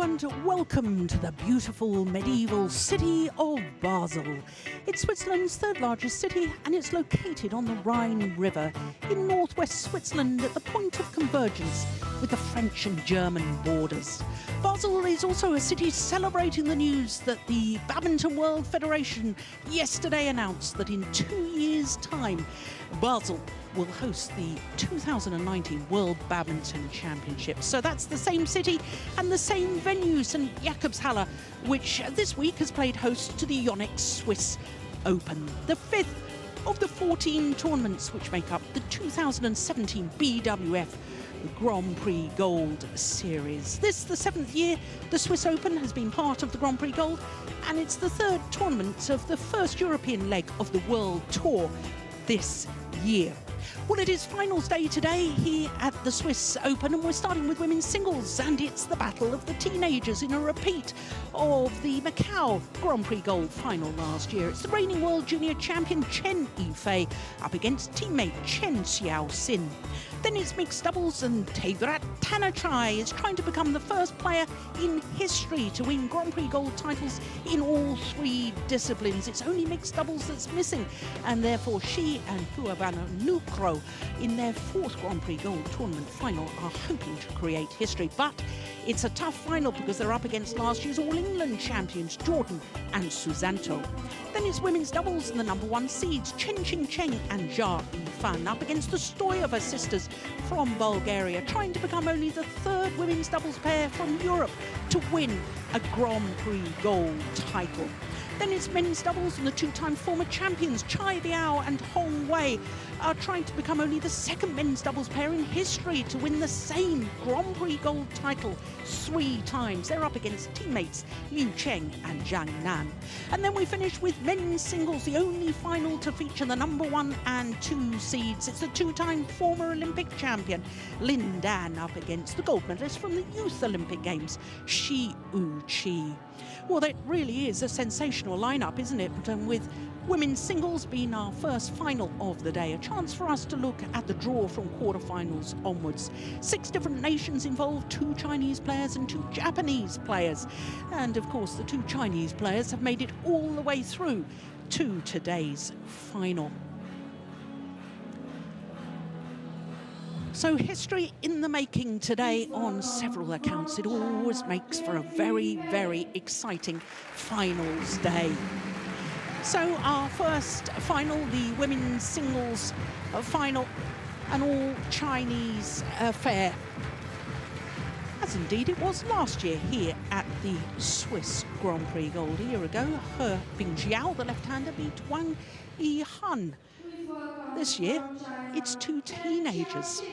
and welcome to the beautiful medieval city of Basel. It's Switzerland's third largest city and it's located on the Rhine River in northwest Switzerland at the point of convergence with the French and German borders. Basel is also a city celebrating the news that the Badminton World Federation yesterday announced that in 2 years' time, Basel will host the 2019 World Badminton Championships. So that's the same city and the same venue, St. Jakobshalle, which this week has played host to the Yonex Swiss Open, the fifth of the 14 tournaments which make up the 2017 BWF Grand Prix Gold Series. This, the seventh year, the Swiss Open has been part of the Grand Prix Gold, and it's the third tournament of the first European leg of the World Tour this year. Well, it is finals day today here at the Swiss Open, and we're starting with women's singles, and it's the battle of the teenagers in a repeat of the Macau Grand Prix Gold final last year. It's the reigning world junior champion Chen Yufei up against teammate Chen Xiaoxin. Then it's mixed doubles, and Tegrat Tanachai is trying to become the first player in history to win Grand Prix Gold titles in all three disciplines. It's only mixed doubles that's missing, and therefore she and Huavana Nukro in their fourth Grand Prix Gold tournament final are hoping to create history. But it's a tough final because they're up against last year's All England champions Jordan and Susanto. Then it's women's doubles and the number one seeds Chen Qingcheng and Jia Yifan up against the Stoyova sisters from Bulgaria, trying to become only the third women's doubles pair from Europe to win a Grand Prix Gold title. Then it's men's doubles and the two-time former champions Chai Biao and Hong Wei are trying to become only the second men's doubles pair in history to win the same Grand Prix Gold title 3 times. They're up against teammates Liu Cheng and Zhang Nan. And then we finish with men's singles, the only final to feature the number 1 and 2 seeds. It's the two-time former Olympic champion Lin Dan up against the gold medalist from the Youth Olympic Games, Shi Yu-chi. Well, that really is a sensational lineup, isn't it? And with women's singles being our first final of the day, a chance for us to look at the draw from quarterfinals onwards. 6 different nations involved, 2 Chinese players and 2 Japanese players. And of course, the 2 Chinese players have made it all the way through to today's final. So history in the making today on several accounts. It always makes for a very, very exciting finals day. So our first final, the women's singles final, an all-Chinese affair, as indeed it was last year here at the Swiss Grand Prix Gold. A year ago, He Bingjiao, the left-hander, beat Wang Yihan. This year, it's 2 teenagers.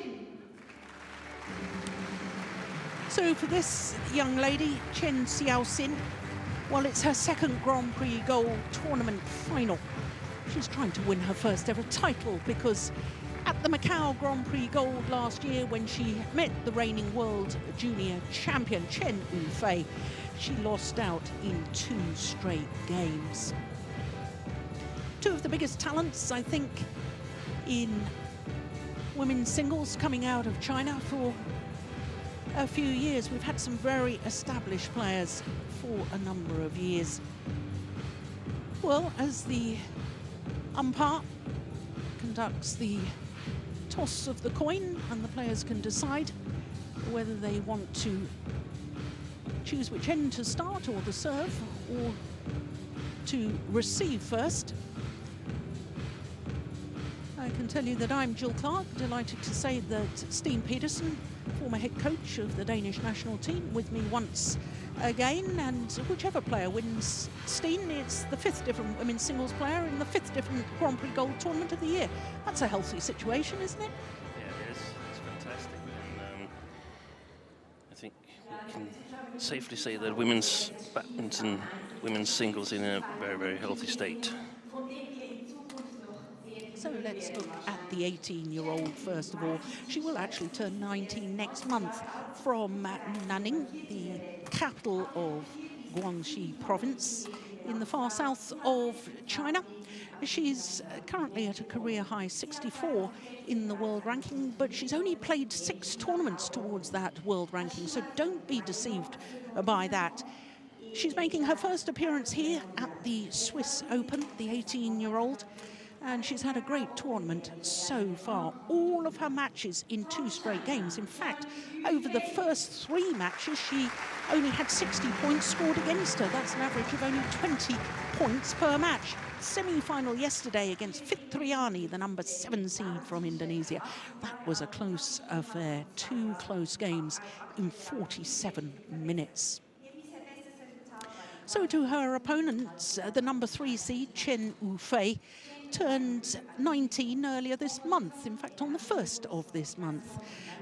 So for this young lady, Chen Xiaoxin, well, it's her second Grand Prix Gold tournament final. She's trying to win her first ever title because at the Macau Grand Prix Gold last year, when she met the reigning world junior champion Chen Yufei, she lost out in 2 straight games. 2 of the biggest talents, I think, in women's singles coming out of China for a few years. We've had some very established players for a number of years. Well, as the umpire conducts the toss of the coin and the players can decide whether they want to choose which end to start, or the serve, or to receive first. I can tell you that I'm Jill Clark, delighted to say that Steen Petersen, former head coach of the Danish national team, with me once again, and whichever player wins, Steen, it's the 5th different women's singles player in the 5th different Grand Prix Gold tournament of the year. That's a healthy situation, isn't it? Yeah, it is. It's fantastic. And I think we can safely say that women's badminton, women's singles in a very, very healthy state. So let's look at the 18-year-old first of all. She will actually turn 19 next month from Nanning, the capital of Guangxi province in the far south of China. She's currently at a career high 64 in the world ranking, but she's only played 6 tournaments towards that world ranking, so don't be deceived by that. She's making her first appearance here at the Swiss Open, the 18-year-old, and she's had a great tournament so far. All of her matches in 2 straight games. In fact, over the first 3 matches, she only had 60 points scored against her. That's an average of only 20 points per match. Semi-final yesterday against Fitriani, the number 7 seed from Indonesia. That was a close affair. 2 close games in 47 minutes. So to her opponents, the number 3 seed, Chen Yufei, turned 19 earlier this month, in fact on the 1st of this month.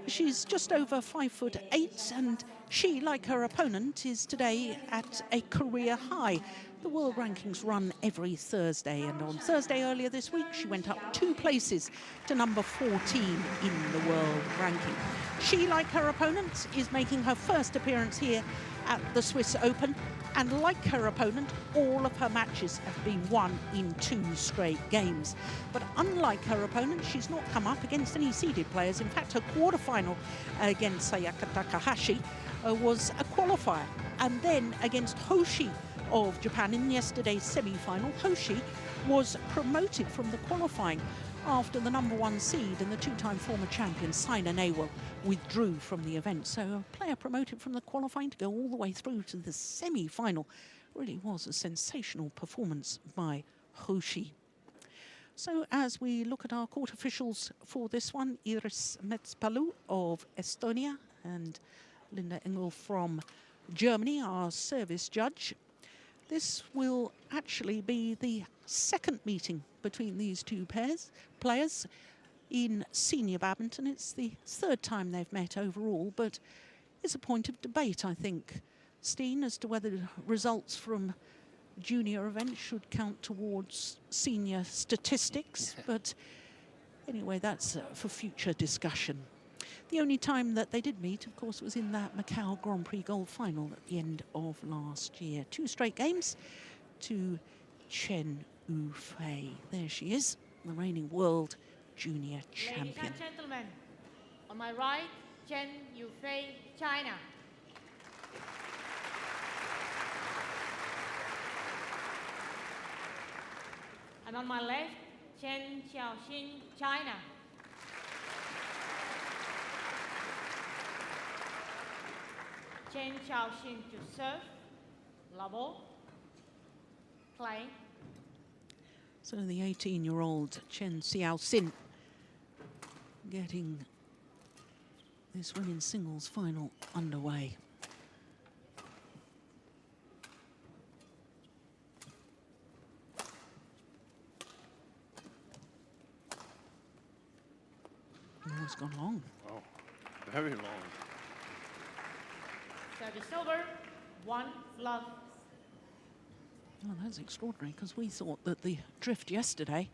She's just over 5'8", and she, like her opponent, is today at a career high. The world rankings run every Thursday, and on Thursday earlier this week she went up 2 places to number 14 in the world ranking. She, like her opponent, is making her first appearance here at the Swiss Open, and like her opponent, all of her matches have been won in 2 straight games. But unlike her opponent, she's not come up against any seeded players. In fact, her quarterfinal against Sayaka Takahashi was a qualifier, and then against Hoshi of Japan in yesterday's semi-final, Hoshi was promoted from the qualifying after the number 1 seed and the 2-time former champion Saina Nehwal withdrew from the event. So a player promoted from the qualifying to go all the way through to the semi-final really was a sensational performance by Hoshi. So as we look at our court officials for this one, Iris Metspalu of Estonia and Linda Engel from Germany, our service judge. This will actually be the 2nd meeting between these 2 players in senior badminton. It's the 3rd time they've met overall, but it's a point of debate, I think, Steen, as to whether results from junior events should count towards senior statistics. But anyway, that's for future discussion. The only time that they did meet, of course, was in that Macau Grand Prix Gold Final at the end of last year. 2 straight games to Chen Yufei. There she is, the reigning world junior champion. Ladies and gentlemen, on my right, Chen Yufei, China. And on my left, Chen Xiaoxin, China. Chen Xiaoxin to serve, level, play. So the 18-year-old Chen Xiaoxin getting this women's singles final underway. Oh, it's gone long. Wow, very long. Service over, 1 love. Oh, that's extraordinary, because we thought that the drift yesterday,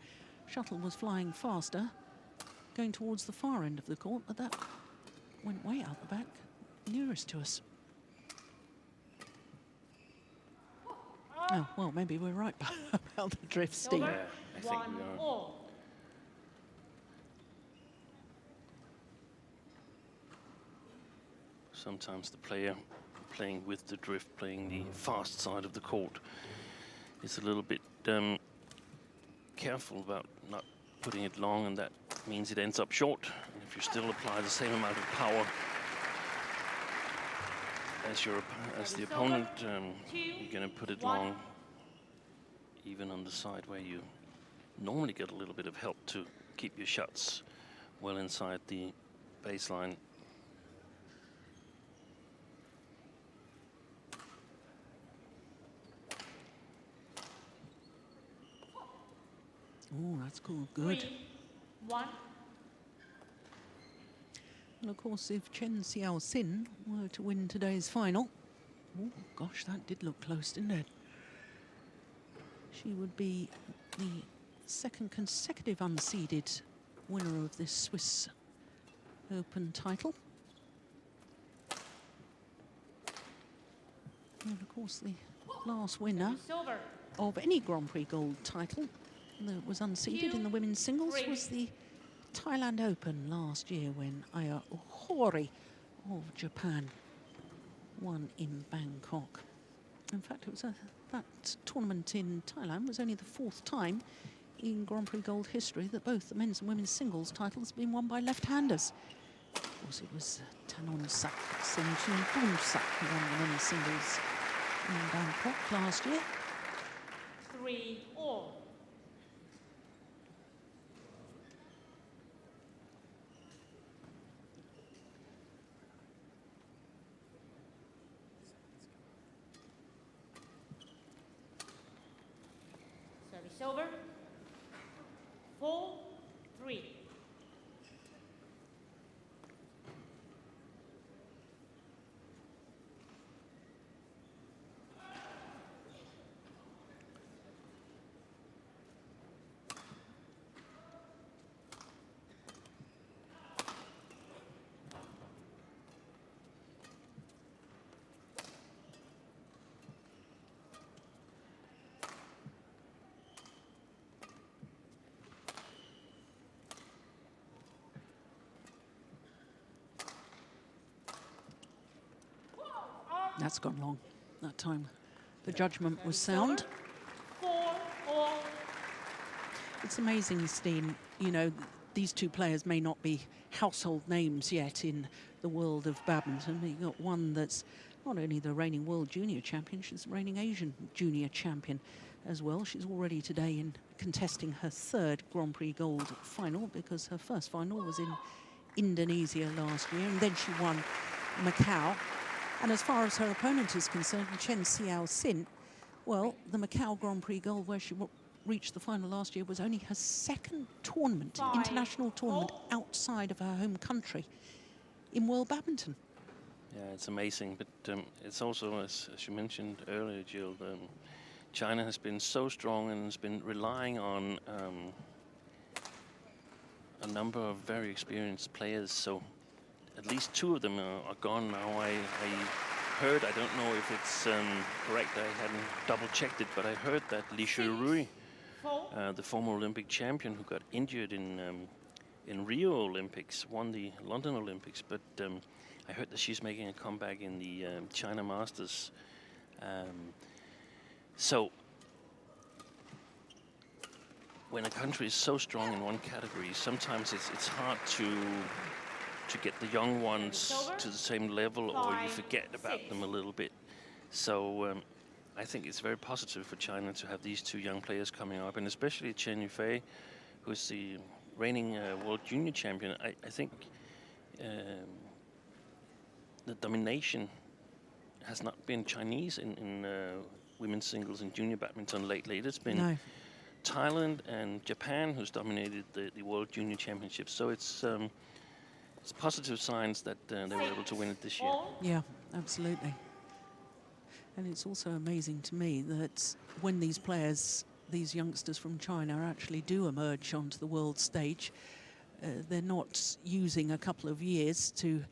shuttle was flying faster, going towards the far end of the court, but that went way out the back, nearest to us. Oh, well, maybe we're right about the drift, Steve. Over, Yeah, I think 1 we are. all. Sometimes the player playing with the drift, playing the fast side of the court, is a little bit careful about not putting it long, and that means it ends up short. And if you still apply the same amount of power as the opponent, you're going to put it long, even on the side where you normally get a little bit of help to keep your shots well inside the baseline. Oh, that's cool. Good. 3, 1. And of course, if Chen Xiaoxin were to win today's final, oh gosh, that did look close, didn't it? She would be the 2nd consecutive unseeded winner of this Swiss Open title. And of course, the last winner Service over, of any Grand Prix gold title that was unseated in the women's singles was the Thailand Open last year when Aya Ohori of Japan won in Bangkok. In fact, it was that tournament in Thailand was only the 4th time in Grand Prix Gold history that both the men's and women's singles titles have been won by left-handers. Of course, it was Tanonsak Sengchunpunsak who won the men's singles in Bangkok last year. 3-all. Service over. 4-3. That's gone long that time. The judgment was sound. 4-all. It's amazing, Steen, you know, these two players may not be household names yet in the world of badminton. You've got one that's not only the reigning world junior champion, she's the reigning Asian junior champion as well. She's already today in contesting her 3rd Grand Prix Gold final because her first final was in Indonesia last year, and then she won Macau. And as far as her opponent is concerned, Chen Xiaoxin, well, the Macau Grand Prix Gold, where she reached the final last year, was only her 2nd tournament, international tournament outside of her home country in world badminton. Yeah, it's amazing, but it's also, as you mentioned earlier, Jill, China has been so strong and has been relying on a number of very experienced players. So at least 2 of them are gone now. I heard, I don't know if it's correct, I hadn't double-checked it, but I heard that Li Shuirui, the former Olympic champion who got injured in Rio Olympics, won the London Olympics, but I heard that she's making a comeback in the China Masters. So when a country is so strong in one category, sometimes it's hard to get the young ones to the same level, or you forget about them a little bit. So I think it's very positive for China to have these 2 young players coming up, and especially Chen Yufei, who's the reigning world junior champion. I think the domination has not been Chinese in women's singles and junior badminton lately. It's been Thailand and Japan who's dominated the world junior championships. So it's positive signs that they were able to win it this year. Yeah, absolutely. And it's also amazing to me that when these players, these youngsters from China, actually do emerge onto the world stage, they're not using a couple of years to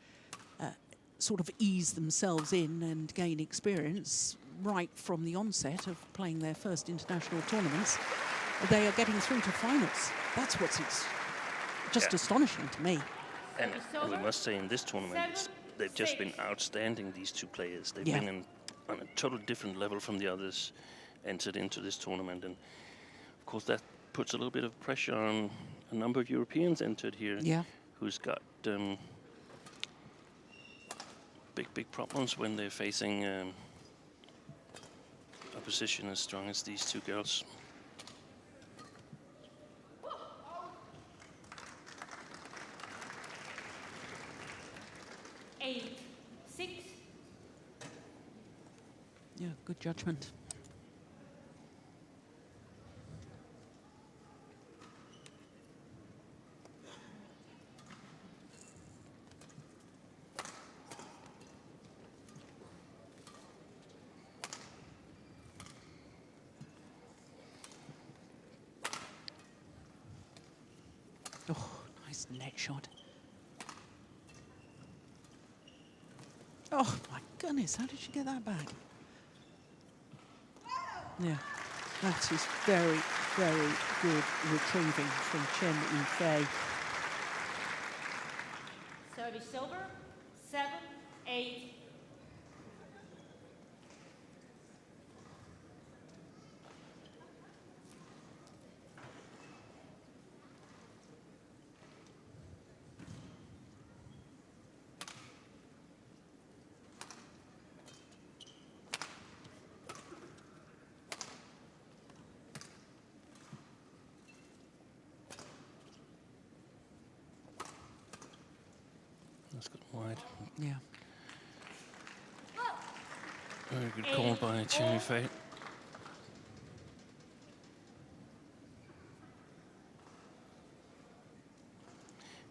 sort of ease themselves in and gain experience right from the onset of playing their first international tournaments. They are getting through to finals. That's what's just astonishing to me. And we must say in this tournament, they've just been outstanding, these 2 players. They've been on a totally different level from the others entered into this tournament. And of course, that puts a little bit of pressure on a number of Europeans entered here who's got big problems when they're facing opposition as strong as these 2 girls. Yeah, good judgment. Oh, nice net shot. Oh my goodness, how did she get that back? Yeah. That is very, very good retrieving from Chen Yufei. Service silver, 7-8. That's good wide. Yeah. Very good call by Chen Yufei.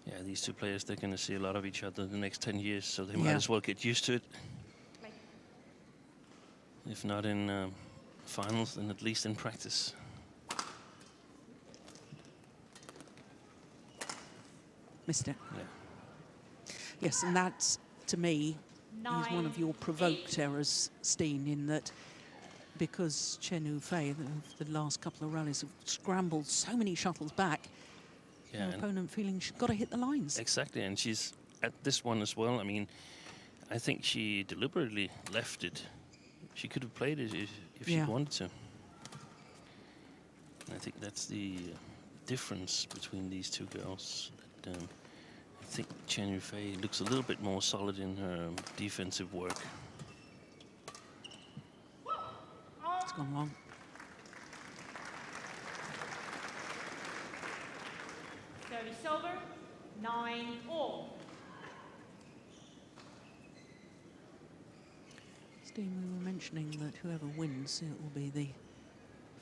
Yeah, these two players, they're going to see a lot of each other the next 10 years, so they might as well get used to it. If not in finals, then at least in practice. Missed it. Yeah. Yes, and that's, to me, is one of your provoked errors, Steen, in that because Chen Yufei, the last couple of rallies, have scrambled so many shuttles back, Yeah, your opponent feeling she's got to hit the lines. Exactly, and she's at this one as well. I mean, I think she deliberately left it. She could have played it if she wanted to. And I think that's the difference between these two girls. That, I think Chen Yufei looks a little bit more solid in her defensive work. It's gone long. Service silver, 9-all. Steve, we were mentioning that whoever wins, it will be the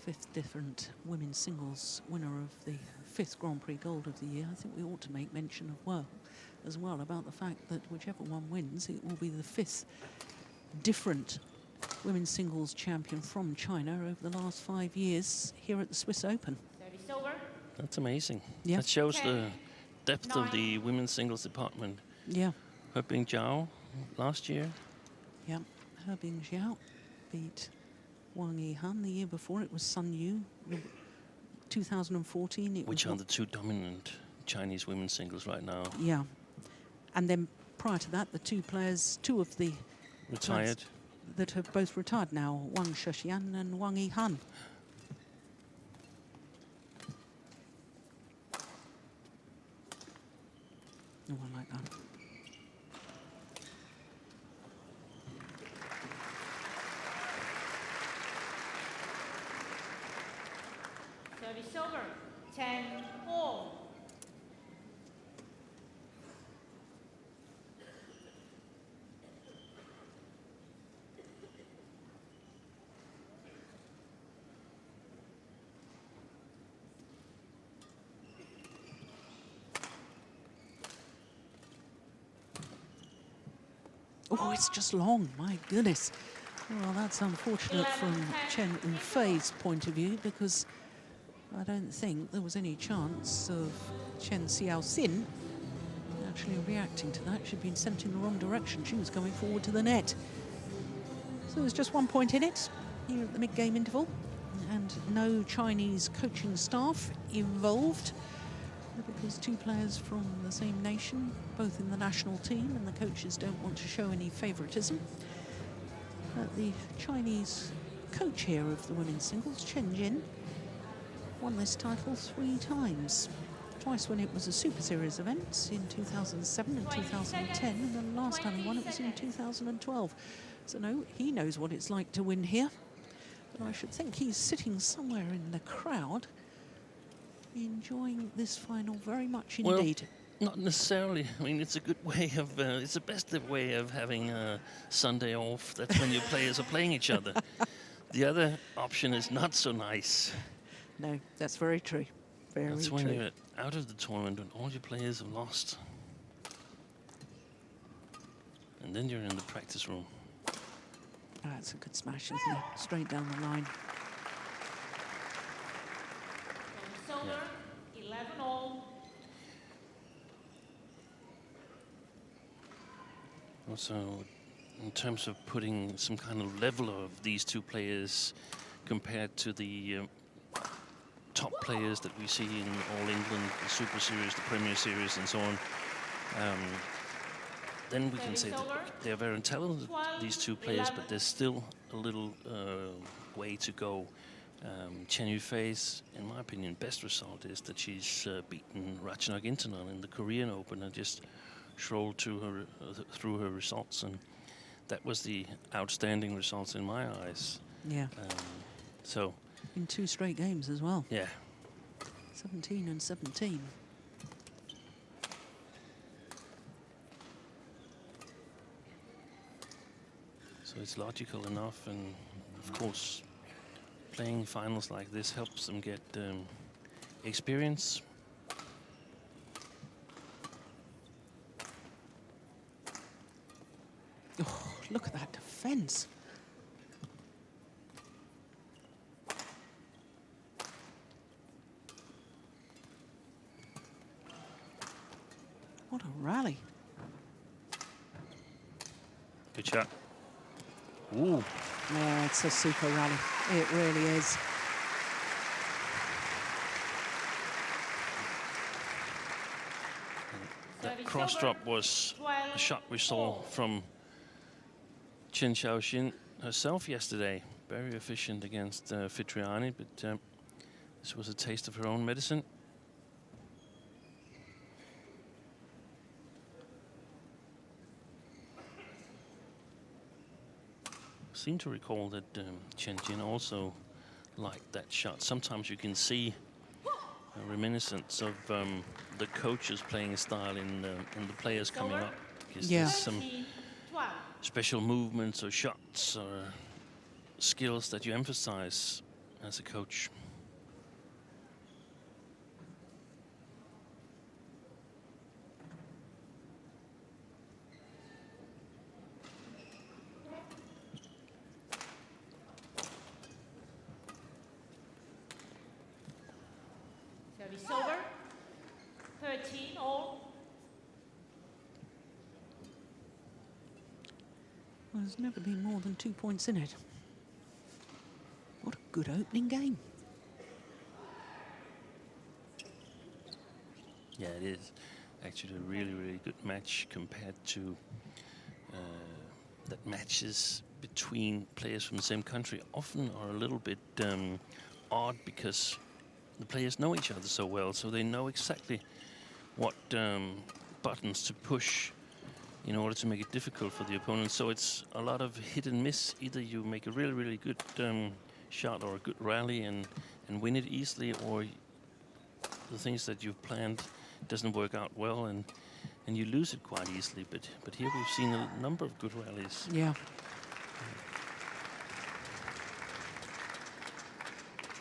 5th different women's singles winner of the 5th Grand Prix Gold of the year. I think we ought to make mention as well about the fact that whichever one wins, it will be the 5th different women's singles champion from China over the last 5 years here at the Swiss Open. Service silver. That's amazing. Yeah. That shows the depth of the women's singles department. Yeah. Hebing Zhao last year. Yeah. Hebing Zhao beat Wang Yihan. The year before it was Sun Yu. 2014 it Which was are the two dominant Chinese women's singles right now. Yeah. And then prior to that, the two of the Retired. That have both retired now, Wang Shixian and Wang Yihan. Oh, I like that. Service silver, 10-all. Oh, it's just long, my goodness. Well, that's unfortunate from Chen Yufei's point of view, because I don't think there was any chance of Chen Xiaoxin actually reacting to that. She'd been sent in the wrong direction. She was going forward to the net. So there's just 1 point in it here at the mid-game interval, and no Chinese coaching staff involved, because 2 players from the same nation, both in the national team, and the coaches don't want to show any favoritism. The Chinese coach here of the women's singles, Chen Jin, won this title 3 times. Twice when it was a Super Series event in 2007 and 2010, and then the last time he won it was in 2012. So no, he knows what it's like to win here. But I should think he's sitting somewhere in the crowd, enjoying this final very much indeed. Well, not necessarily. I mean, it's a good way of, it's the best way of having a Sunday off. That's when your players are playing each other. The other option is not so nice. No, that's very true. Very That's true. when you're out of the tournament and all your players have lost. And then you're in the practice room. That's a good smash, isn't it? Straight down the line. Silver, 11-all. Also, in terms of putting some kind of level of these two players compared to the top players that we see in All England, the Super Series, the Premier Series, and so on. Then we can say that they're very talented, these two players, but there's still a little way to go. Chen Yufei's, in my opinion, best result is that she's beaten Ratchanok Intanon in the Korean Open and just strolled to her, through her results, and that was the outstanding results in my eyes. Yeah. So. In 2 straight games as well. Yeah. 17 and 17. So it's logical enough, and of course, playing finals like this helps them get experience. Oh, look at that defense. What a rally. Good shot. Ooh. Yeah, it's a super rally. It really is. That cross drop was a shot we saw from Chen Xiaoxin herself yesterday. Very efficient against Fitriani, but this was a taste of her own medicine. I seem to recall that Chen Jin also liked that shot. Sometimes you can see a reminiscence of the coaches playing style in the players coming up, because there's some special movements or shots or skills that you emphasize as a coach. Service over. 13 all. Well, there's never been more than 2 points in it. What a good opening game. Yeah, it is actually a really, really good match compared to that matches between players from the same country often are a little bit odd, because the players know each other so well, so they know exactly what buttons to push in order to make it difficult for the opponent. So it's a lot of hit and miss. Either you make a really, really good shot or a good rally and win it easily, or the things that you've planned doesn't work out well and you lose it quite easily. But here we've seen a number of good rallies. Yeah.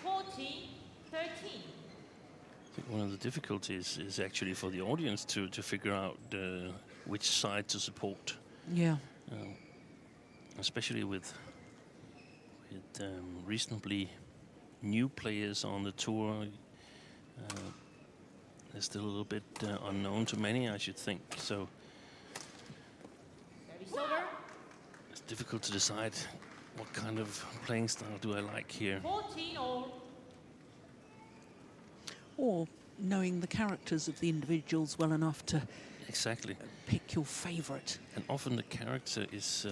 14, 13. I think one of the difficulties is actually for the audience to figure out which side to support. Yeah. Especially with reasonably new players on the tour. They're still a little bit unknown to many, I should think. So it's difficult to decide what kind of playing style do I like here. 14 all. Or knowing the characters of the individuals well enough to Exactly. pick your favorite. And often the character is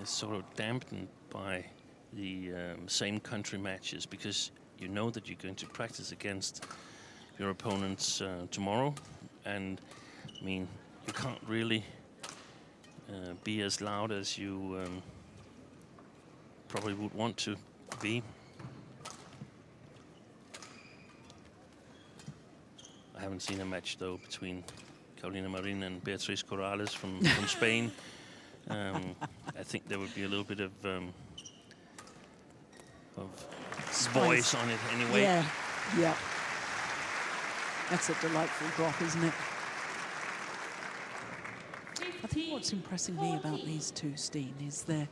sort of dampened by the same country matches, because you know that you're going to practice against your opponents tomorrow, and I mean, you can't really be as loud as you probably would want to be. I haven't seen a match though between Carolina Marin and Beatriz Corrales from Spain. I think there would be a little bit of voice on it anyway. Yeah, yeah. That's a delightful drop, isn't it? I think what's impressing me about these two, Steen, is their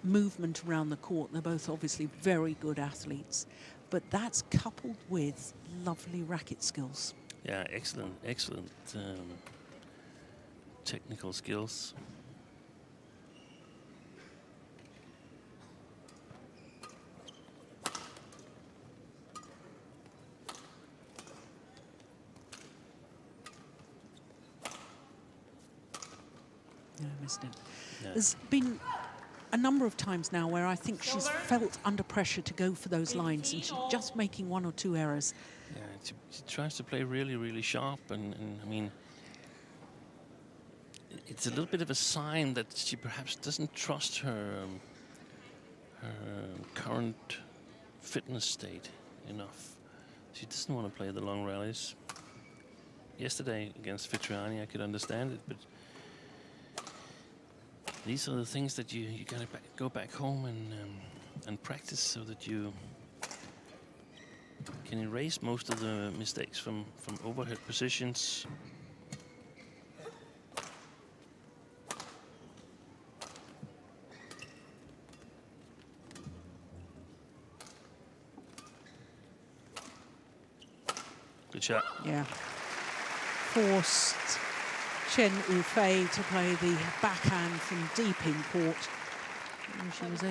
movement around the court. They're both obviously very good athletes, but that's coupled with lovely racket skills. Yeah, excellent, excellent technical skills. missed it. Yeah. There's been a number of times now where I think she's felt under pressure to go for those lines, and she's just making 1 or 2 errors. Yeah, she tries to play really, really sharp, and I mean, it's a little bit of a sign that she perhaps doesn't trust her current fitness state enough. She doesn't want to play the long rallies. Yesterday against Vitriani, I could understand it, but these are the things that you gotta go back home and practice, so that you can erase most of the mistakes from overhead positions. Good shot. Yeah. Forced Chen Yufei to play the backhand from deep in court. And she was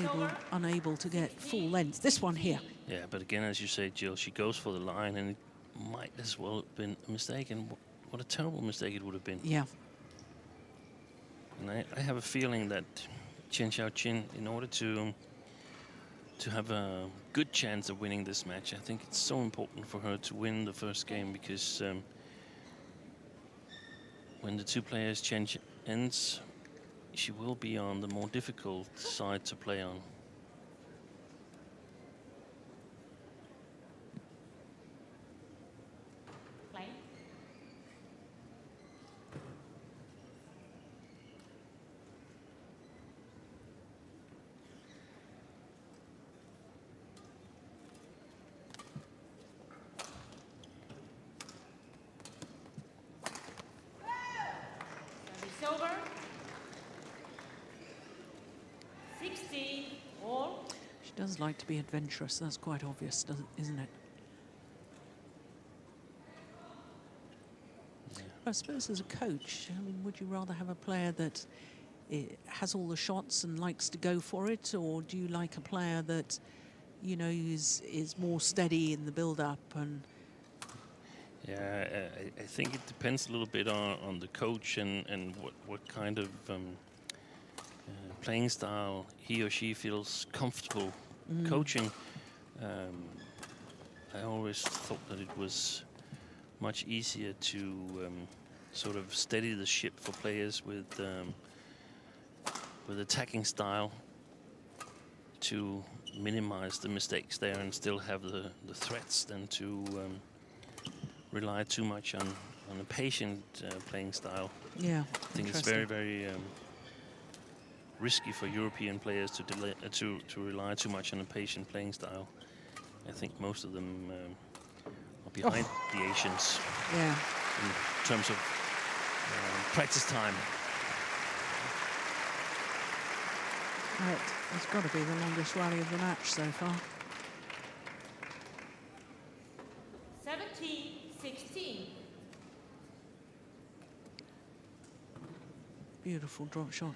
unable to get full length. This one here. Yeah, but again, as you say, Jill, she goes for the line, and it might as well have been a mistake, and what a terrible mistake it would have been. Yeah. And I have a feeling that Chen Xiaoxin, in order to have a good chance of winning this match, I think it's so important for her to win the first game, because when the 2 players change ends, she will be on the more difficult side to play on. Play. Service over. 16 all. She does like to be adventurous. That's quite obvious, isn't it? Yeah. I suppose as a coach, I mean, would you rather have a player that has all the shots and likes to go for it, or do you like a player that, you know, is more steady in the build-up? And Yeah, I think it depends a little bit on the coach and what kind of playing style he or she feels comfortable coaching. I always thought that it was much easier to sort of steady the ship for players with attacking style, to minimize the mistakes there and still have the threats, than to rely too much on a patient playing style. yeah, I think it's very, very risky for European players to rely too much on a patient playing style. I think most of them are behind the Asians yeah. in terms of practice time. Right. It's got to be the longest rally of the match so far. 17-16. Beautiful drop shot.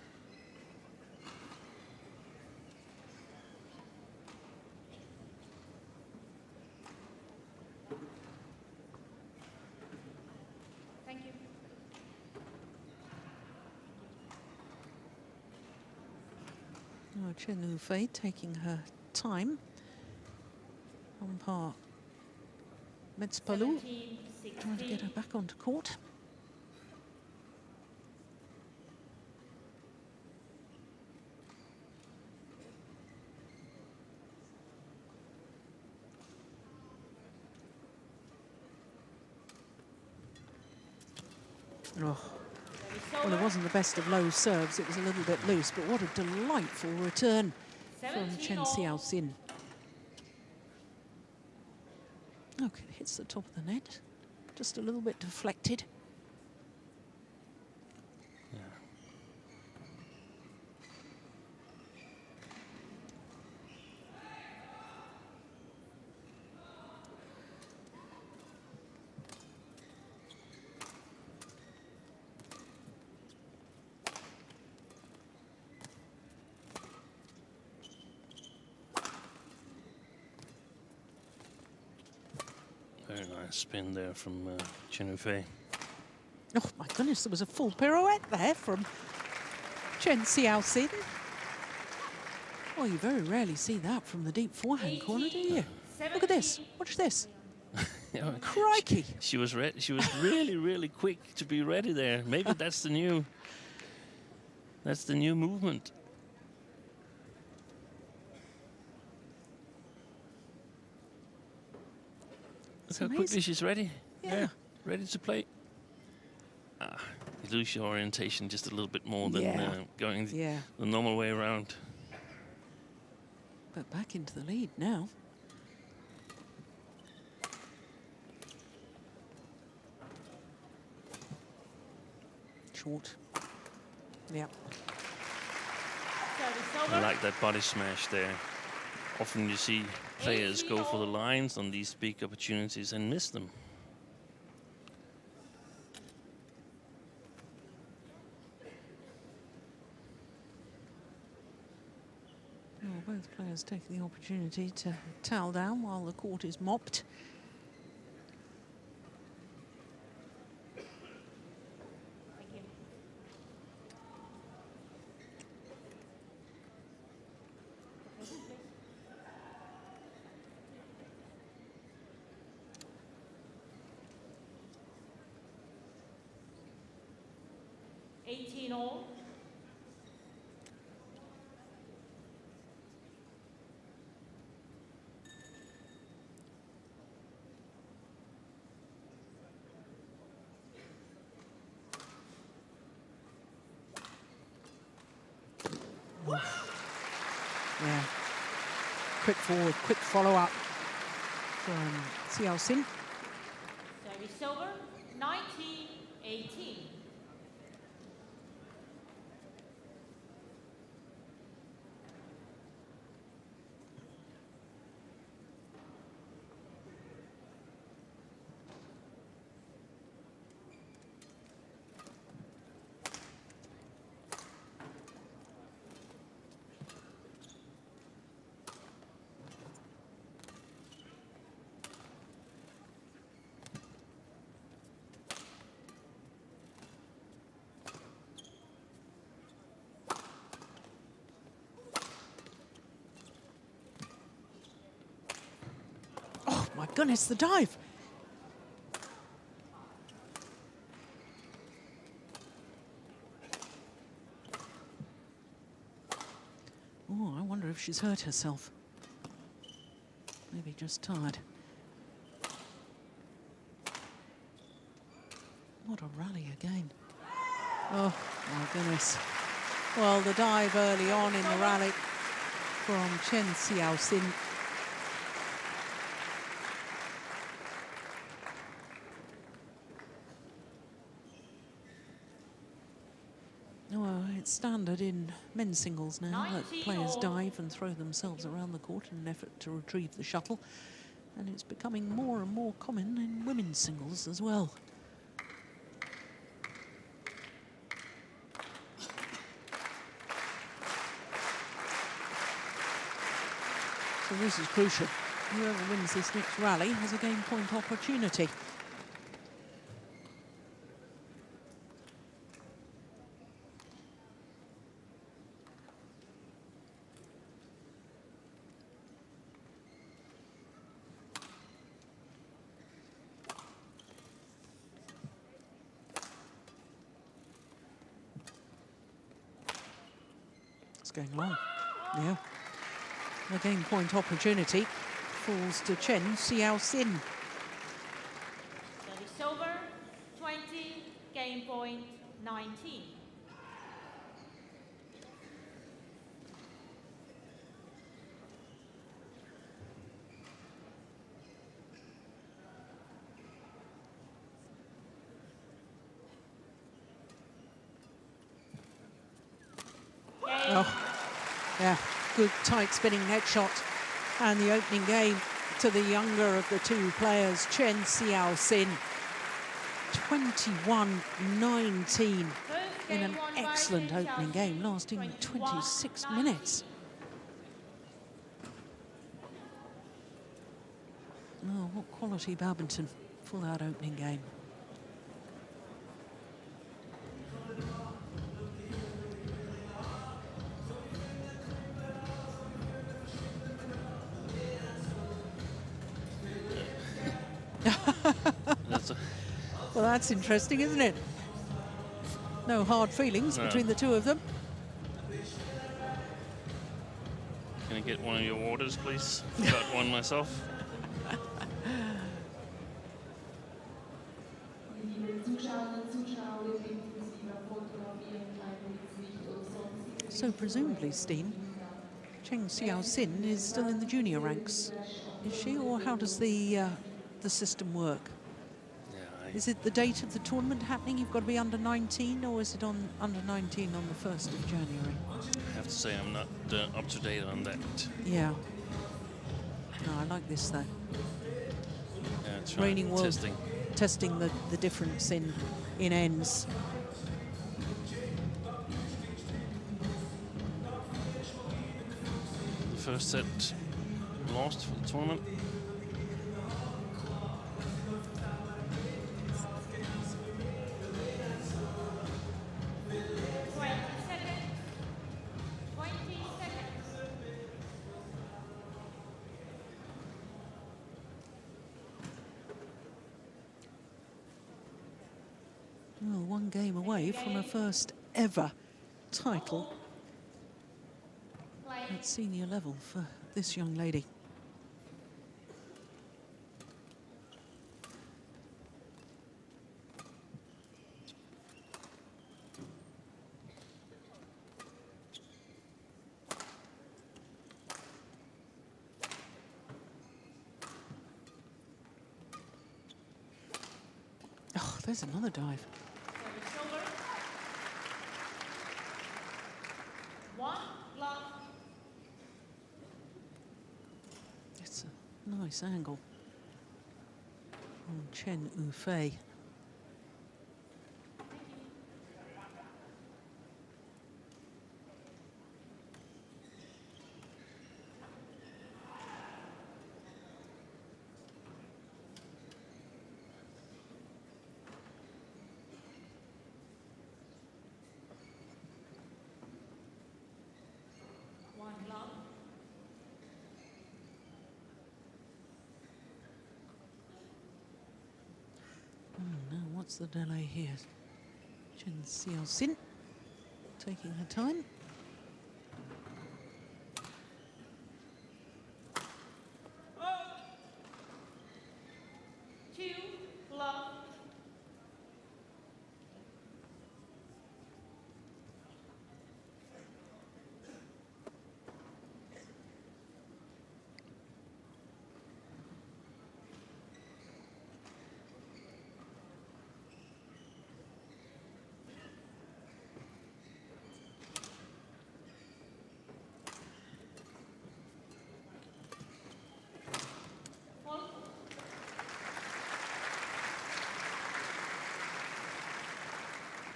Thank you. Oh, Chen Yufei taking her time on par. Metspalou trying to get her back onto court. Oh. Well, it wasn't the best of low serves. It was a little bit loose, but what a delightful return from Chen Xiaoxin. Okay, hits the top of the net. Just a little bit deflected. Yeah. Very nice spin there from Chen Yufei. Oh my goodness, there was a full pirouette there from Chen Xiaoxin. Well, you very rarely see that from the deep forehand corner, do you? Look at this. Watch this. Yeah, Crikey. She was really, really quick to be ready there. Maybe that's the new movement. Look how quickly she's ready. Yeah. Ready to play. You lose your orientation just a little bit more than going the normal way around. But back into the lead now. Short. Yep. I like that body smash there. Often you see players go for the lines on these big opportunities and miss them. Well, both players taking the opportunity to towel down while the court is mopped. Yeah. Quick forward, quick follow-up from Xiaoxin. Service over, 19-18. My goodness, the dive. Oh, I wonder if she's hurt herself. Maybe just tired. What a rally again. Oh, my goodness. Well, the dive early on in the rally from Chen Xiaoxin. It's standard in men's singles now that players dive and throw themselves around the court in an effort to retrieve the shuttle. And it's becoming more and more common in women's singles as well. So this is crucial. Whoever wins this next rally has a game point opportunity. Going long. Yeah. The game point opportunity falls to Chen Xiaoxin. Service over, 20, game point 19. Oh. Yeah, good tight spinning net shot. And the opening game to the younger of the two players, Chen Xiaoxin. 21-19 in an excellent opening game, lasting 26 minutes. Oh, what quality badminton for that opening game. Well, that's interesting, isn't it? No hard feelings No. between the two of them. Can I get one of your orders, please? Got one myself. So presumably, Steen, Chen Xiaoxin is still in the junior ranks, is she, or how does the system work? Yeah, Is it the date of the tournament happening? You've got to be under 19, or is it on under 19 on the 1st of January? I have to say I'm not up to date on that. Yeah. No, I like this though. Yeah, it's Reigning world testing. the difference in ends. The first set lost for the tournament. Well, one game away from a first ever title at senior level for this young lady. Oh, there's another dive. It's a nice angle on Chen Yufei. Now what's the delay here? Chen Xiaoxin taking her time.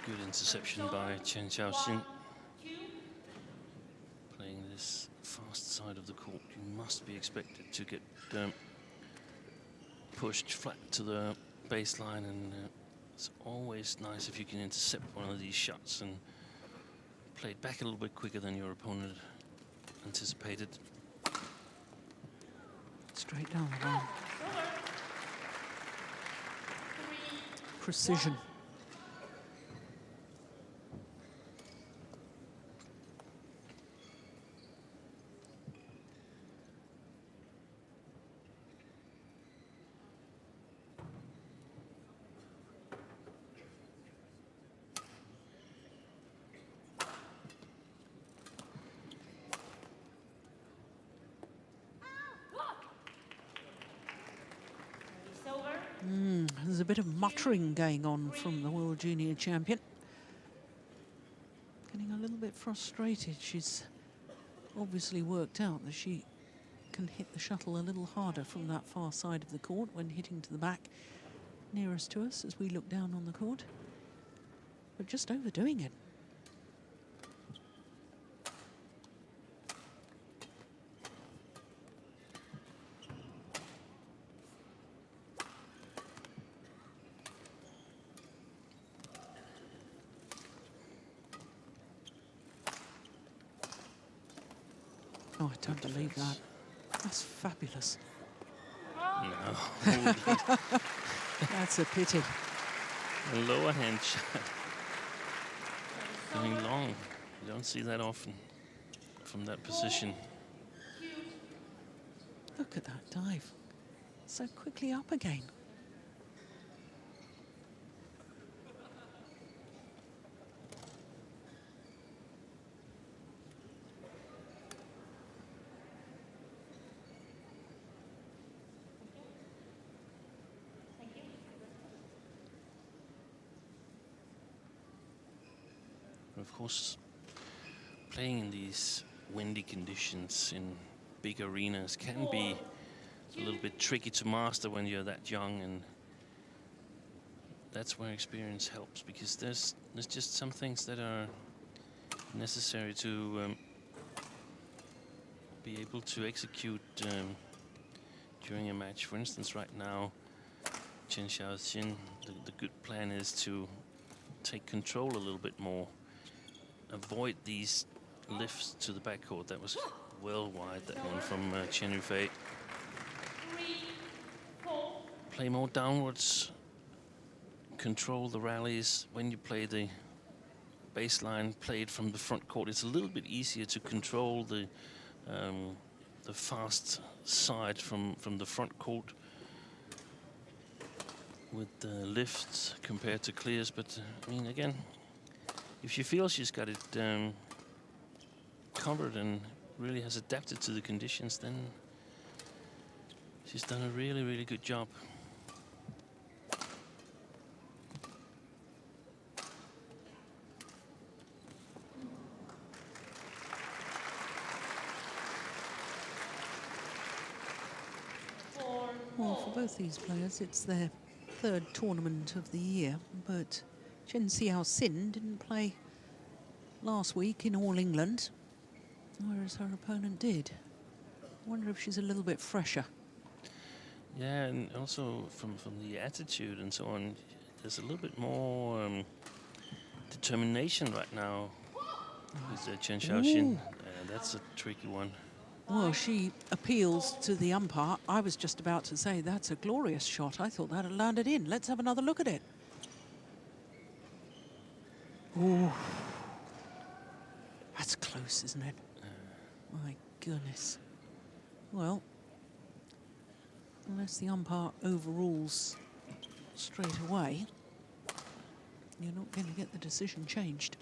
Good interception by Chen Xiaoxin. Playing this fast side of the court, you must be expected to get pushed flat to the baseline, and it's always nice if you can intercept one of these shots and play it back a little bit quicker than your opponent anticipated. Straight down the line. Precision. There's a bit of muttering going on from the World Junior Champion. Getting a little bit frustrated. She's obviously worked out that she can hit the shuttle a little harder from that far side of the court when hitting to the back nearest to us as we look down on the court. But just overdoing it. Oh, I don't believe that. That's fabulous. No. That's a pity. A lower hand shot. Going long. You don't see that often from that position. Look at that dive. So quickly up again. Of course, playing in these windy conditions in big arenas can be a little bit tricky to master when you're that young, and that's where experience helps, because there's just some things that are necessary to be able to execute during a match. For instance, right now, Chen Xiaoxin, the good plan is to take control a little bit more. Avoid these lifts to the backcourt. That was well wide, that one from Chen Yufei. Play more downwards. Control the rallies. When you play the baseline, play it from the front court. It's a little bit easier to control the fast side from the front court with the lifts compared to clears. But I mean, again, if she feels she's got it covered and really has adapted to the conditions, then she's done a really, really good job. Well, for both these players, it's their third tournament of the year, but Chen Xiaoxin didn't play last week in All England, whereas her opponent did. I wonder if she's a little bit fresher. Yeah, and also from the attitude and so on, there's a little bit more determination right now with Chen Xiaoxin. That's a tricky one. Well, she appeals to the umpire. I was just about to say, that's a glorious shot. I thought that had landed in. Let's have another look at it. Ooh. That's close, isn't it? My goodness. Well, unless the umpire overrules straight away, you're not going to get the decision changed.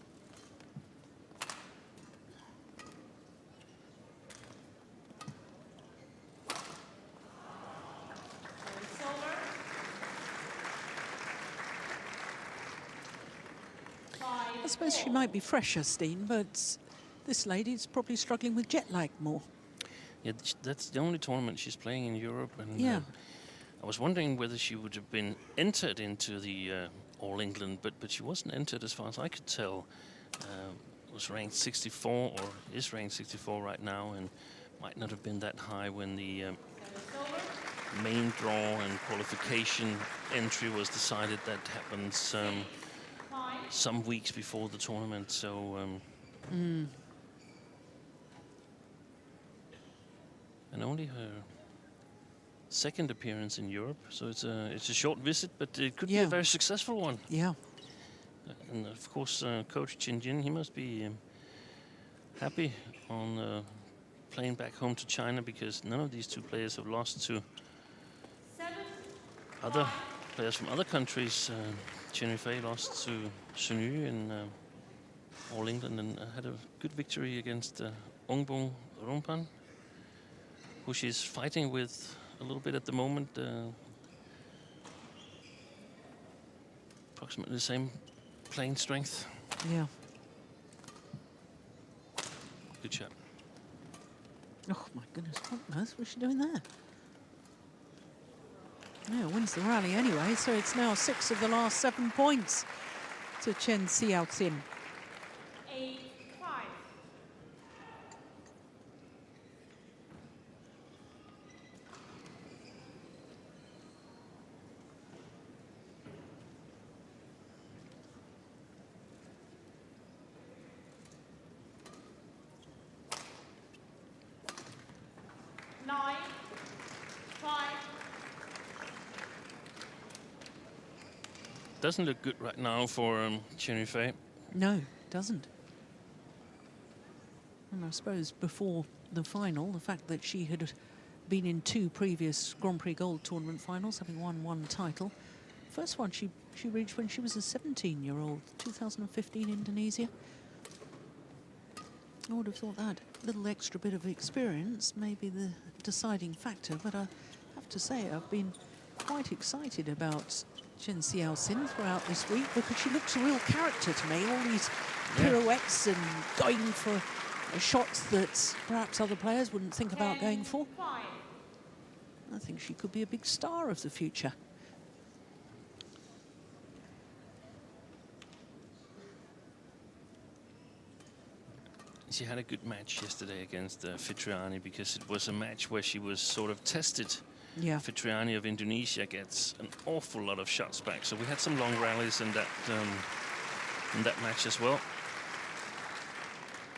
I suppose she might be fresher, Steen, but this lady's probably struggling with jet lag more. Yeah, that's the only tournament she's playing in Europe. And yeah. I was wondering whether she would have been entered into the All England, but she wasn't entered as far as I could tell. Was ranked 64, or is ranked 64 right now, and might not have been that high when the main draw and qualification entry was decided. That happens some weeks before the tournament, so and only her second appearance in Europe, so it's a short visit, but it could be a very successful one. Yeah. And of course, Coach Chen Jin, he must be happy on playing back home to China, because none of these two players have lost to other players from other countries. Chen Yufei lost to Sun Yu in All England and had a good victory against Ongbong Rompan, who she's fighting with a little bit at the moment. Approximately the same playing strength. Yeah. Good shot. Oh my goodness, what on earth was she doing there? Yeah, wins the rally anyway, so it's now 6 of the last 7 points to Chen Xiaoxin. 8-5. doesn't look good right now for Chen Yufei. No, doesn't. And I suppose before the final, the fact that she had been in 2 previous Grand Prix Gold Tournament finals, having won 1 title. First one she reached when she was a 17-year-old, 2015 Indonesia. I would have thought that little extra bit of experience may be the deciding factor, but I have to say I've been quite excited about Chen Xiaoxin throughout this week because she looks a real character to me. All these pirouettes and going for shots that perhaps other players wouldn't think about going for. I think she could be a big star of the future. She had a good match yesterday against Fitriani because it was a match where she was sort of tested. Yeah. Fitriani of Indonesia gets an awful lot of shots back, so we had some long rallies in that match as well.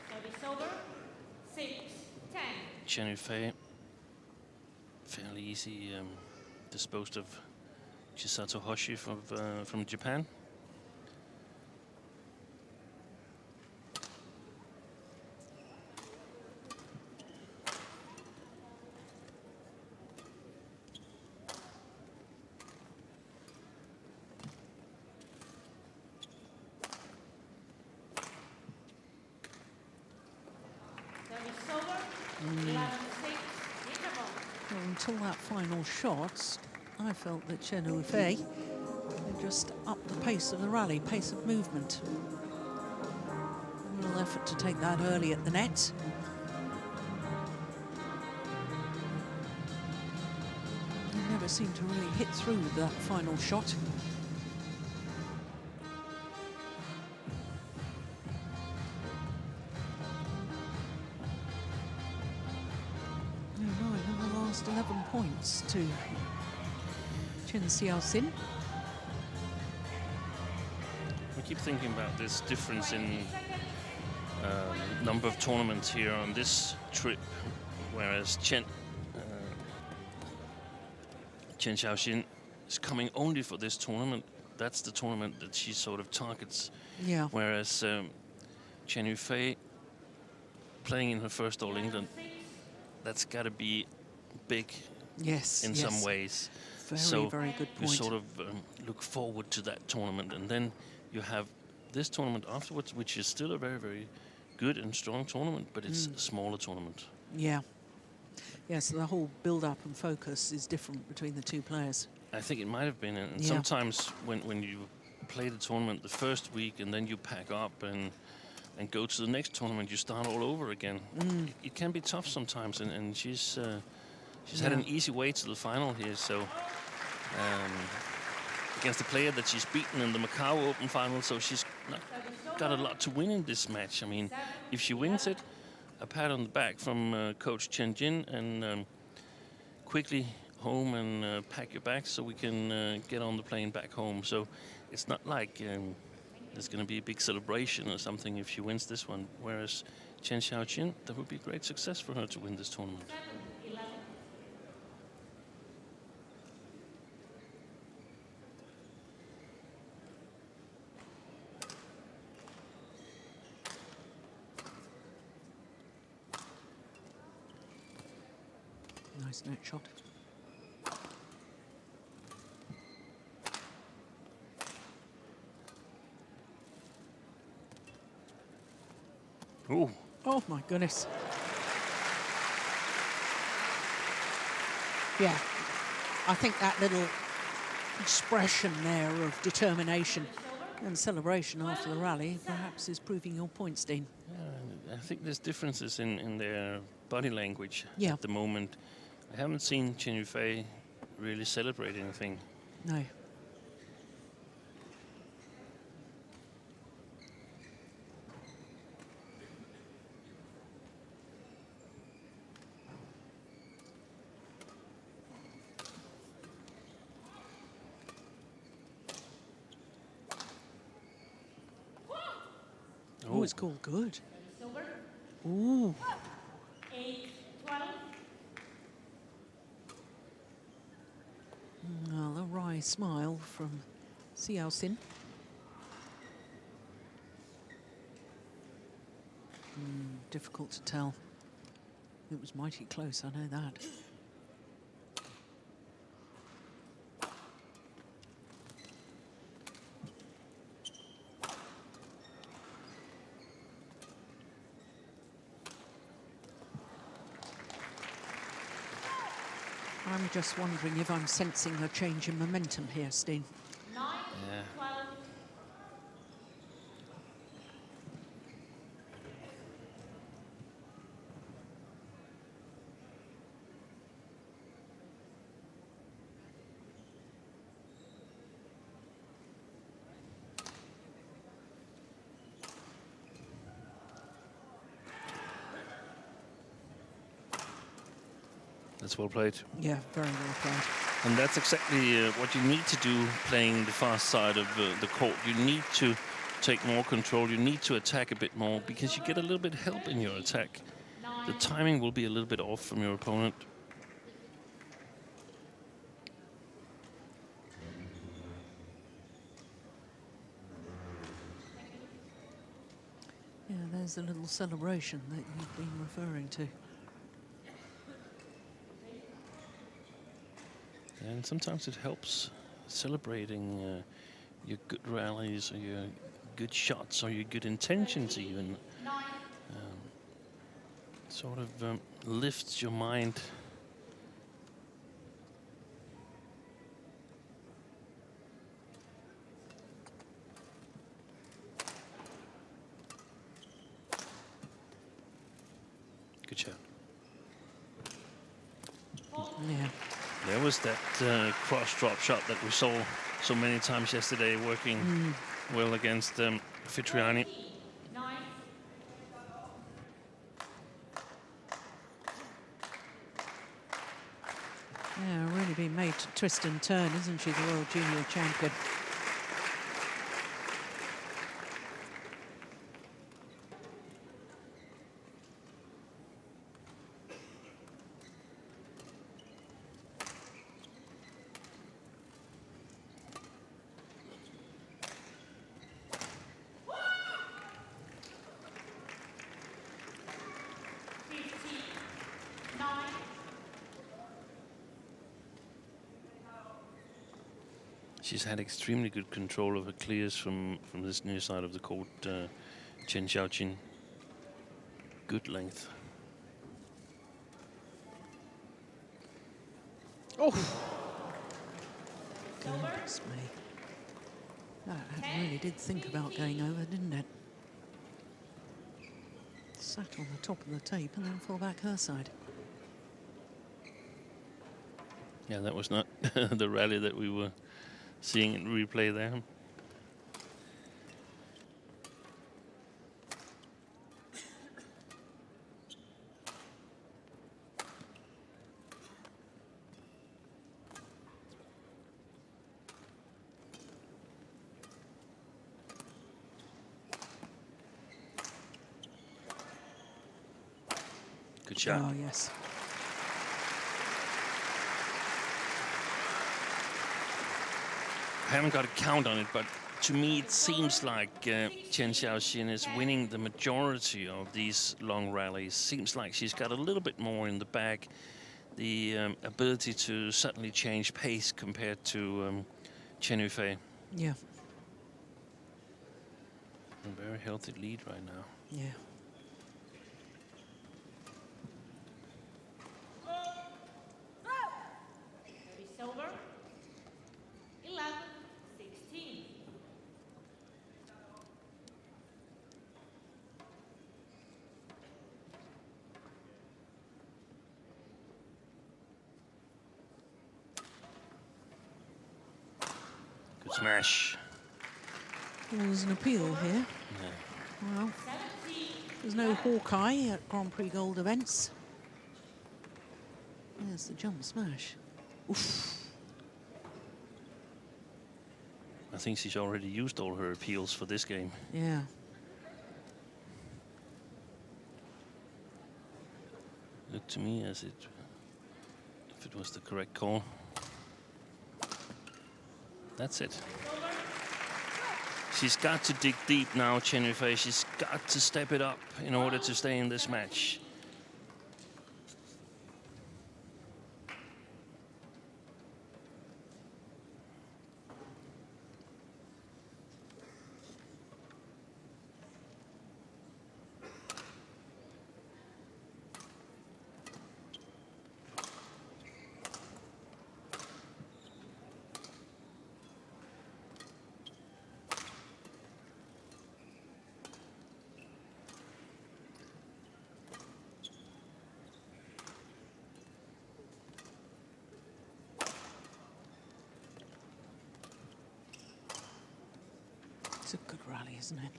Service over. 6-10. Chen Yufei fairly easy disposed of Chisato Hoshi from Japan. Until that final shot, I felt that Chen Yufei had just upped the pace of the rally, pace of movement. A little effort to take that early at the net. He never seemed to really hit through with that final shot. The last 11 points to Chen Xiaoxin. We keep thinking about this difference in number of tournaments here on this trip, whereas Chen Xiaoxin is coming only for this tournament. That's the tournament that she sort of targets. Yeah. Whereas Chen Yufei playing in her first All England, that's got to be big. Yes. In some ways. Very good point. You sort of look forward to that tournament, and then you have this tournament afterwards, which is still a very, very good and strong tournament, but it's a smaller tournament. Yeah. Yeah, so the whole build-up and focus is different between the 2 players. I think it might have been, and sometimes when you play the tournament the first week and then you pack up and go to the next tournament, you start all over again. It can be tough sometimes, and she's had an easy way to the final here, so against a player that she's beaten in the Macau Open final, so she's got a lot to win in this match. I mean, if she wins it, a pat on the back from Coach Chen Jin, and quickly home and pack your bags so we can get on the plane back home. So it's not like there's going to be a big celebration or something if she wins this one, whereas Chen Xiaoxin, that would be a great success for her to win this tournament. Nice net shot. Ooh. Oh my goodness. Yeah, I think that little expression there of determination and celebration after the rally perhaps is proving your point, Steen. Yeah, I think there's differences in their body language Yeah. at the moment. I haven't seen Chen Yufei really celebrate anything. No. Oh, it's called good. Ooh. 8-12. Well, a wry smile from Xiaoxin. Difficult to tell. It was mighty close, I know that. I'm just wondering if I'm sensing a change in momentum here, Steen. 9, 12. That's well played. Yeah, very well played. And that's exactly what you need to do playing the fast side of the court. You need to take more control. You need to attack a bit more because you get a little bit help in your attack. The timing will be a little bit off from your opponent. Yeah, there's a little celebration that you've been referring to. And sometimes it helps celebrating your good rallies or your good shots or your good intentions even. Sort of lifts your mind. Good shot. Yeah. There was that cross-drop shot that we saw so many times yesterday, working well against Fitriani. Yeah, really been made to twist and turn, isn't she, the World Junior Champion? She's had extremely good control of her clears from this near side of the court, Chen Xiaoxin. Good length. Oh! Goodness me. That really did think about going over, didn't it? Sat on the top of the tape and then fell back her side. Yeah, that was not the rally that we were seeing in replay there. Good shot. Oh, yes. I haven't got a count on it, but to me it seems like Chen Xiaoxin is winning the majority of these long rallies. Seems like she's got a little bit more in the bag. The ability to suddenly change pace compared to Chen Yufei. Yeah. A very healthy lead right now. Yeah. It's over. 11, 16. Good smash. Well, there's an appeal here. Yeah. Well, there's no Hawkeye at Grand Prix Gold events. There's the jump smash. Oof. I think she's already used all her appeals for this game. Yeah. Looked to me as if it was the correct call. That's it. She's got to dig deep now, Chen Yufei. She's got to step it up in order to stay in this match. It's a good rally, isn't it?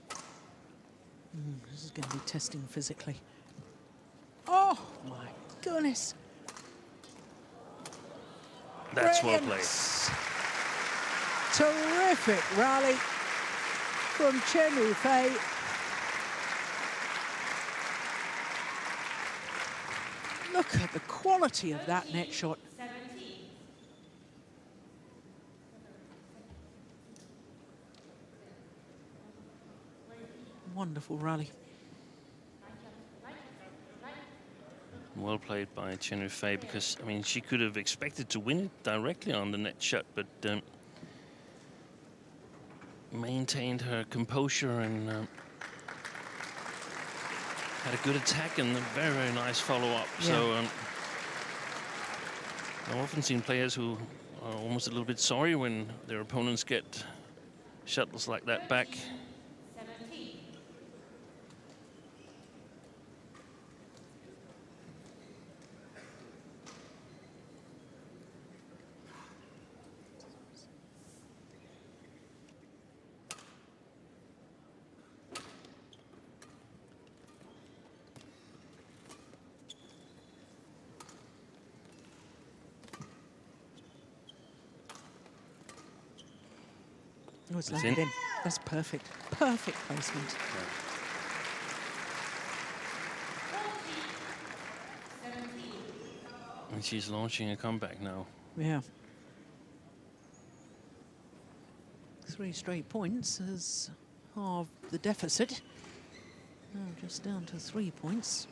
This is going to be testing physically. Oh, my goodness. That's well Brilliant. played. Terrific rally from Chen Yufei. Look at the quality of that net shot. Wonderful rally. Well played by Chen Yufei, because, I mean, she could have expected to win it directly on the net shot, but maintained her composure and had a good attack and a very, very nice follow-up. Yeah. So I've often seen players who are almost a little bit sorry when their opponents get shuttles like that back. Oh, it's It's landed in. in. That's perfect. Perfect placement. And she's launching a comeback now. Yeah. 3 straight points has halved the deficit. Now just down to 3 points.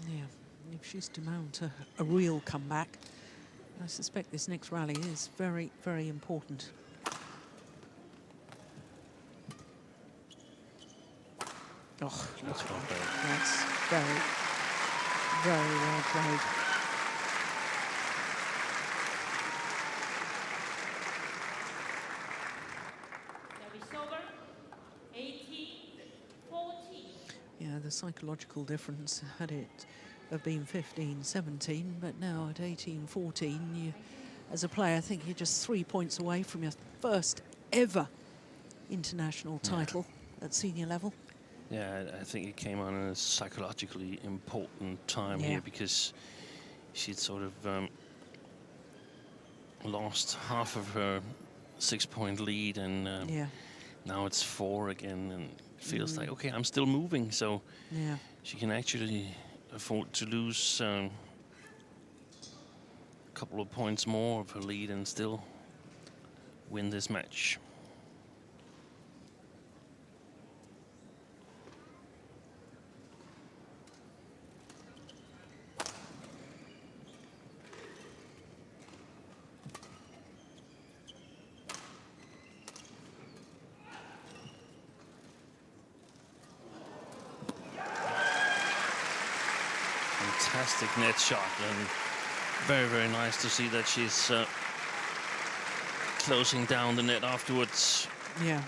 Yeah, if she's to mount a real comeback, I suspect this next rally is very, very important. Oh, That's well played. that's very, very well played. Service over. 18-14. Yeah, the psychological difference had it have been 15-17, but now at 18-14, you, as a player, I think you're just 3 points away from your first ever international title at senior level. Yeah, I think it came on a psychologically important time Yeah. here, because she'd sort of lost half of her 6-point lead, and Yeah, now it's 4 again, and it feels like, okay, I'm still moving, so yeah. she can actually afford to lose a couple of points more of her lead and still win this match. Fantastic net shot, and very, very nice to see that she's closing down the net afterwards. Yeah.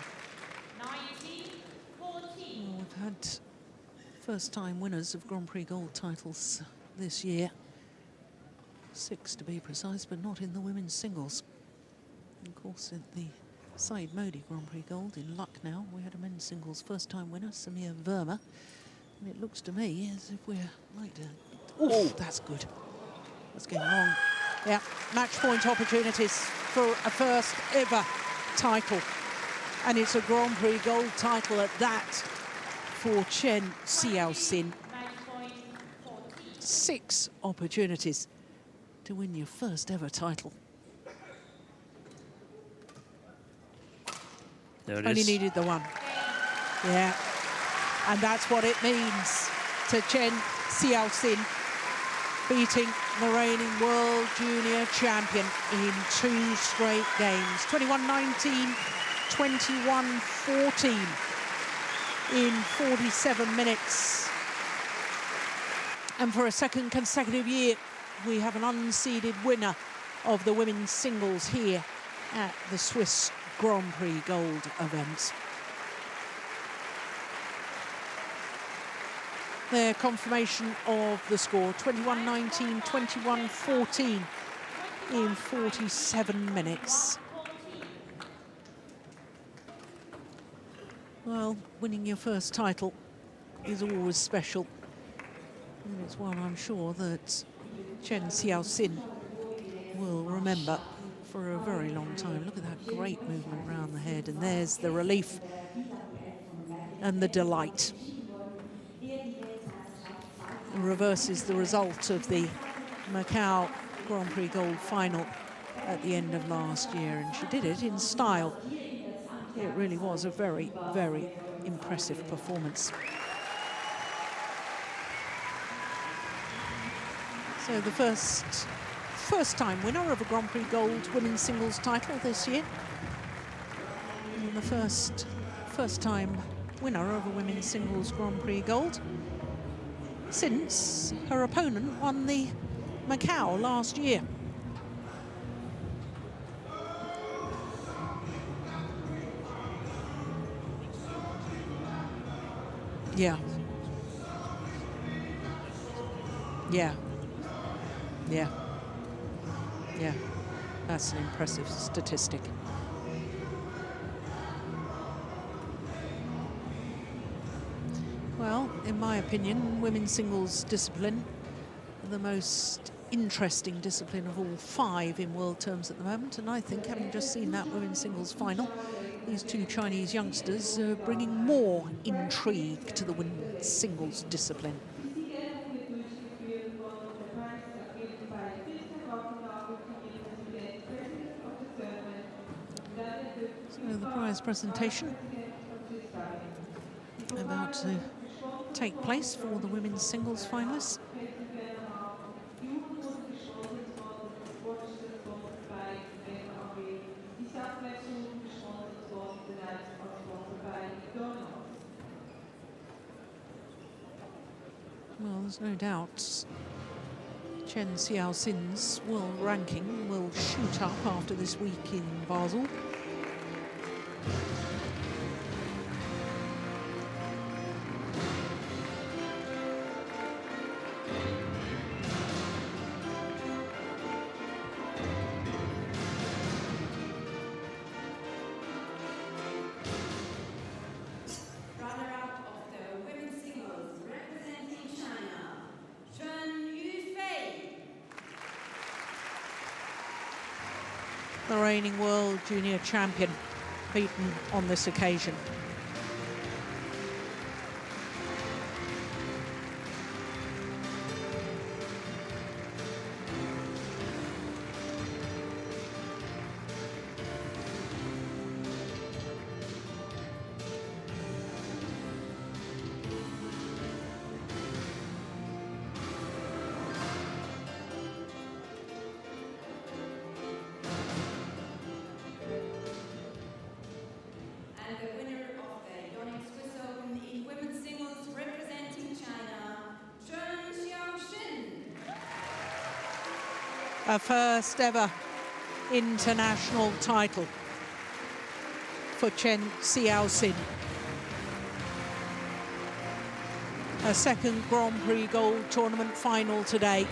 19-14. Well, we've had first-time winners of Grand Prix gold titles this year. 6 to be precise, but not in the women's singles. Of course, at the Saeed Modi Grand Prix gold in Lucknow, we had a men's singles first-time winner, Samir Verma. And it looks to me as if we're like to... Oh, that's good. That's getting long. Yeah, match point opportunities for a first ever title And it's a Grand Prix gold title at that for Chen Xiaoxin. 6 opportunities to win your first ever title. There it Only is. needed the one. Yeah. And that's what it means to Chen Xiaoxin, beating the reigning world junior champion in 2 straight games. 21-19, 21-14 in 47 minutes. And for a second consecutive year, we have an unseeded winner of the women's singles here at the Swiss Grand Prix Gold event. Their confirmation of the score, 21-19, 21-14 in 47 minutes. Well, winning your first title is always special. And it's one I'm sure that Chen Xiaoxin will remember for a very long time. Look at that great movement around the head, and there's the relief and the delight. Reverses the result of the Macau Grand Prix Gold final at the end of last year, and she did it in style. It really was a very, very impressive performance. So the first time winner of a Grand Prix Gold women's singles title this year, and the first time winner of a women's singles Grand Prix Gold since her opponent won the Macau last year. Yeah. Yeah. Yeah. Yeah. That's an impressive statistic. Well, in my opinion, women's singles discipline, the most interesting discipline of all 5 in world terms at the moment. And I think, having just seen that women's singles final, these 2 Chinese youngsters are bringing more intrigue to the women's singles discipline. So the prize presentation about to take place for the women's singles finalists. Well, there's no doubt Chen Xiaoxin's world ranking will shoot up after this week in Basel. The reigning world junior champion beaten on this occasion. A first ever international title for Chen Xiaoxin. A second Grand Prix Gold tournament final today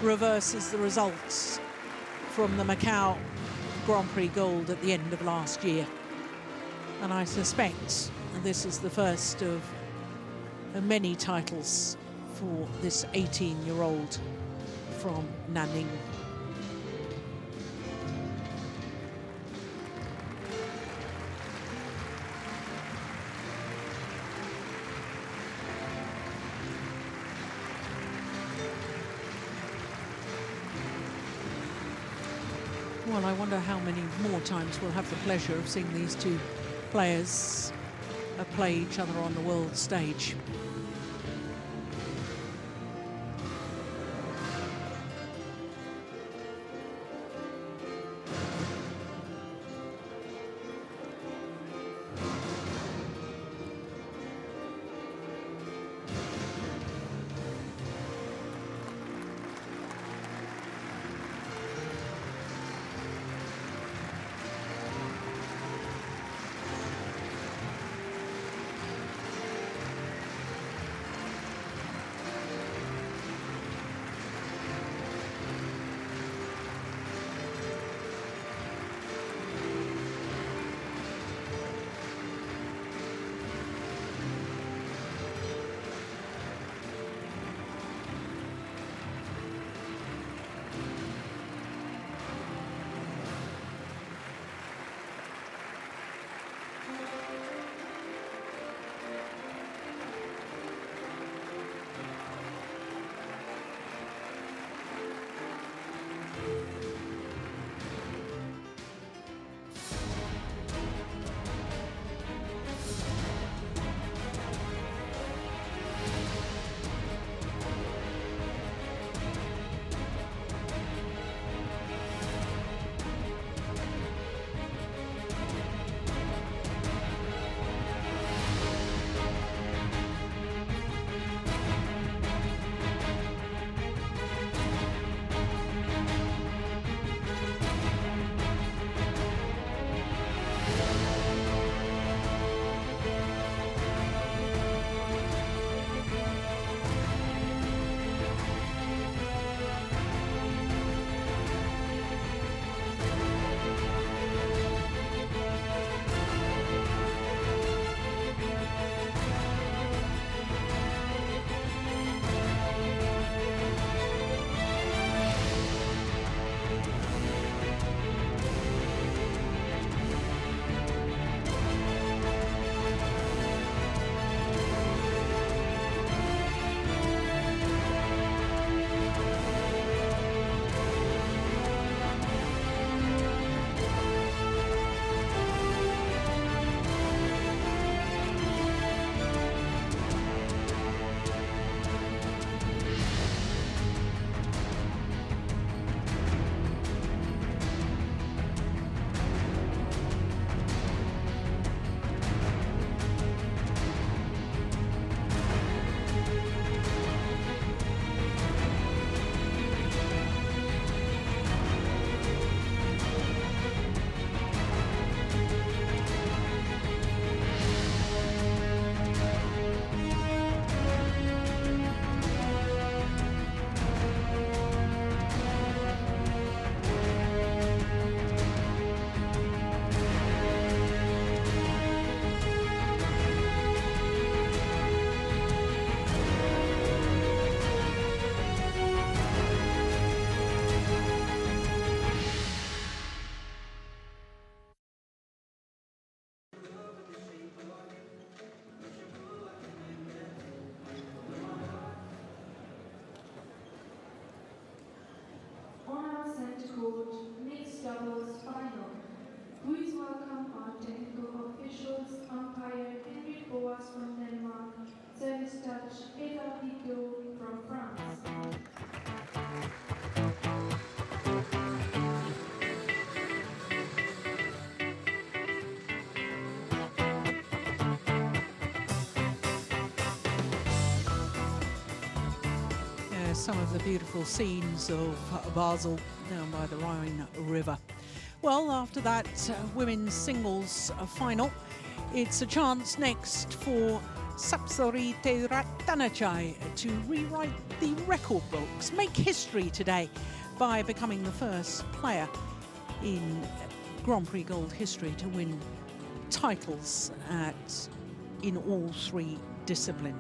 reverses the results from the Macau Grand Prix Gold at the end of last year. And I suspect this is the first of many titles for this 18-year-old from Nanning. Well, I wonder how many more times we'll have the pleasure of seeing these two players play each other on the world stage. Mixed doubles final. Please welcome our technical officials, umpire Henrik Boas from Denmark, service touch Eva Vito from France. Some of the beautiful scenes of Basel down by the Rhine River. Well, after that women's singles final, it's a chance next for Sapsarita Ratanachai to rewrite the record books, make history today by becoming the first player in Grand Prix Gold history to win titles in all three disciplines.